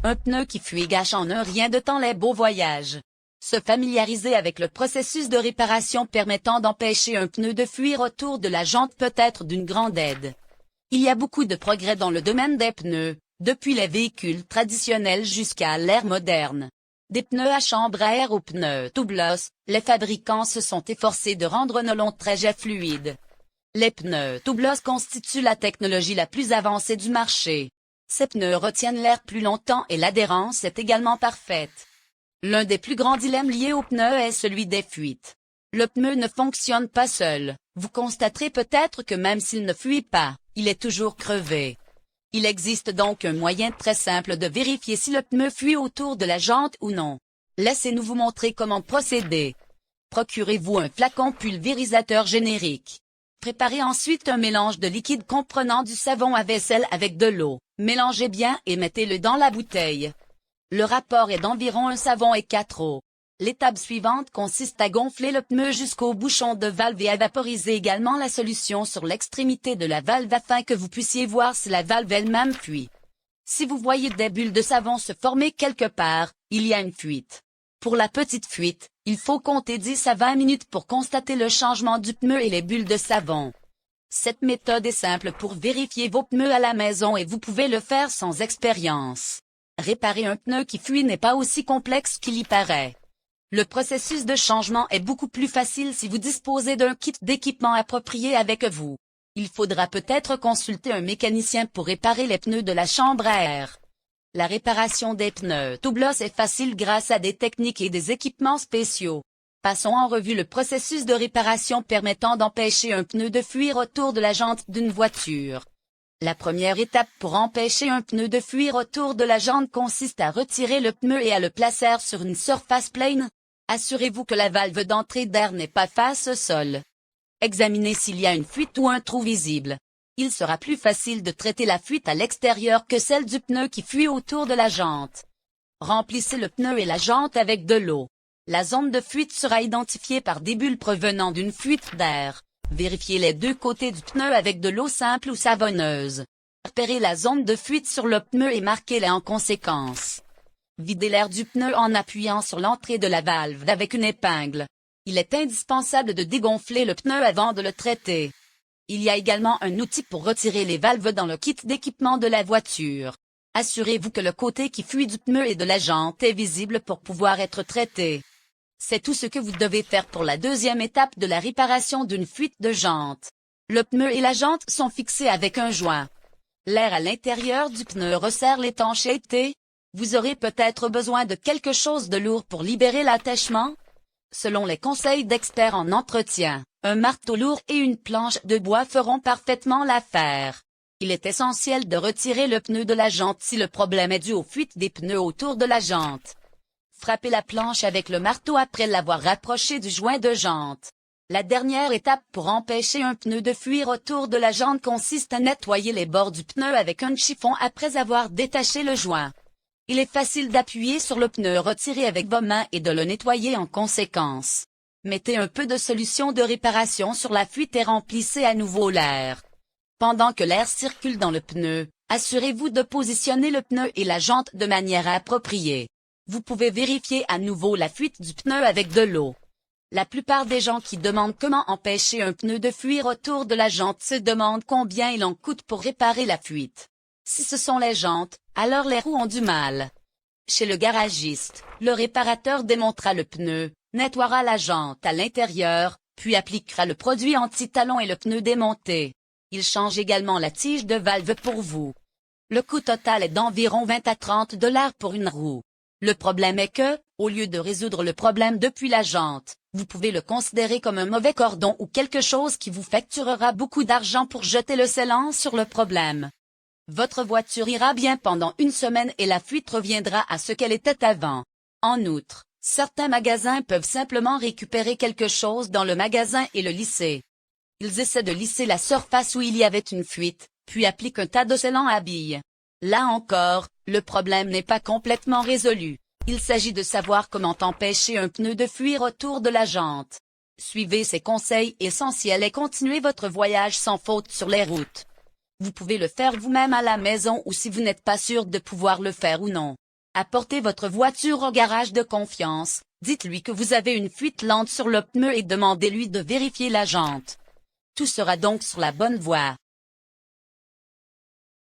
Un pneu qui fuit gâche en un rien de temps les beaux voyages. Se familiariser avec le processus de réparation permettant d'empêcher un pneu de fuir autour de la jante peut être d'une grande aide. Il y a beaucoup de progrès dans le domaine des pneus, depuis les véhicules traditionnels jusqu'à l'ère moderne. Des pneus à chambre à air aux pneus tubeless, les fabricants se sont efforcés de rendre nos longs trajets fluides. Les pneus tubeless constituent la technologie la plus avancée du marché. Ces pneus retiennent l'air plus longtemps et l'adhérence est également parfaite. L'un des plus grands dilemmes liés aux pneus est celui des fuites. Le pneu ne fonctionne pas seul. Vous constaterez peut-être que même s'il ne fuit pas, il est toujours crevé. Il existe donc un moyen très simple de vérifier si le pneu fuit autour de la jante ou non. Laissez-nous vous montrer comment procéder. Procurez-vous un flacon pulvérisateur générique. Préparez ensuite un mélange de liquide comprenant du savon à vaisselle avec de l'eau. Mélangez bien et mettez-le dans la bouteille. Le rapport est d'environ 1 savon et 4 eaux. L'étape suivante consiste à gonfler le pneu jusqu'au bouchon de valve et à vaporiser également la solution sur l'extrémité de la valve afin que vous puissiez voir si la valve elle-même fuit. Si vous voyez des bulles de savon se former quelque part, il y a une fuite. Pour la petite fuite, il faut compter 10 à 20 minutes pour constater le changement du pneu et les bulles de savon. Cette méthode est simple pour vérifier vos pneus à la maison et vous pouvez le faire sans expérience. Réparer un pneu qui fuit n'est pas aussi complexe qu'il y paraît. Le processus de changement est beaucoup plus facile si vous disposez d'un kit d'équipement approprié avec vous. Il faudra peut-être consulter un mécanicien pour réparer les pneus de la chambre à air. La réparation des pneus tubeless est facile grâce à des techniques et des équipements spéciaux. Passons en revue le processus de réparation permettant d'empêcher un pneu de fuir autour de la jante d'une voiture. La première étape pour empêcher un pneu de fuir autour de la jante consiste à retirer le pneu et à le placer sur une surface plane. Assurez-vous que la valve d'entrée d'air n'est pas face au sol. Examinez s'il y a une fuite ou un trou visible. Il sera plus facile de traiter la fuite à l'extérieur que celle du pneu qui fuit autour de la jante. Remplissez le pneu et la jante avec de l'eau. La zone de fuite sera identifiée par des bulles provenant d'une fuite d'air. Vérifiez les deux côtés du pneu avec de l'eau simple ou savonneuse. Repérez la zone de fuite sur le pneu et marquez-la en conséquence. Videz l'air du pneu en appuyant sur l'entrée de la valve avec une épingle. Il est indispensable de dégonfler le pneu avant de le traiter. Il y a également un outil pour retirer les valves dans le kit d'équipement de la voiture. Assurez-vous que le côté qui fuit du pneu et de la jante est visible pour pouvoir être traité. C'est tout ce que vous devez faire pour la deuxième étape de la réparation d'une fuite de jante. Le pneu et la jante sont fixés avec un joint. L'air à l'intérieur du pneu resserre l'étanchéité. Vous aurez peut-être besoin de quelque chose de lourd pour libérer l'attachement. Selon les conseils d'experts en entretien, un marteau lourd et une planche de bois feront parfaitement l'affaire. Il est essentiel de retirer le pneu de la jante si le problème est dû aux fuites des pneus autour de la jante. Frappez la planche avec le marteau après l'avoir rapproché du joint de jante. La dernière étape pour empêcher un pneu de fuir autour de la jante consiste à nettoyer les bords du pneu avec un chiffon après avoir détaché le joint. Il est facile d'appuyer sur le pneu retiré avec vos mains et de le nettoyer en conséquence. Mettez un peu de solution de réparation sur la fuite et remplissez à nouveau l'air. Pendant que l'air circule dans le pneu, assurez-vous de positionner le pneu et la jante de manière appropriée. Vous pouvez vérifier à nouveau la fuite du pneu avec de l'eau. La plupart des gens qui demandent comment empêcher un pneu de fuir autour de la jante se demandent combien il en coûte pour réparer la fuite. Si ce sont les jantes, alors les roues ont du mal. Chez le garagiste, le réparateur démontera le pneu, nettoiera la jante à l'intérieur, puis appliquera le produit anti-talon et le pneu démonté. Il change également la tige de valve pour vous. Le coût total est d'environ 20 à 30 $ pour une roue. Le problème est que, au lieu de résoudre le problème depuis la jante, vous pouvez le considérer comme un mauvais cordon ou quelque chose qui vous facturera beaucoup d'argent pour jeter le scellant sur le problème. Votre voiture ira bien pendant une semaine et la fuite reviendra à ce qu'elle était avant. En outre, certains magasins peuvent simplement récupérer quelque chose dans le magasin et le lisser. Ils essaient de lisser la surface où il y avait une fuite, puis appliquent un tas de scellant à billes. Là encore, le problème n'est pas complètement résolu. Il s'agit de savoir comment empêcher un pneu de fuir autour de la jante. Suivez ces conseils essentiels et continuez votre voyage sans faute sur les routes. Vous pouvez le faire vous-même à la maison ou si vous n'êtes pas sûr de pouvoir le faire ou non. Apportez votre voiture au garage de confiance, dites-lui que vous avez une fuite lente sur le pneu et demandez-lui de vérifier la jante. Tout sera donc sur la bonne voie.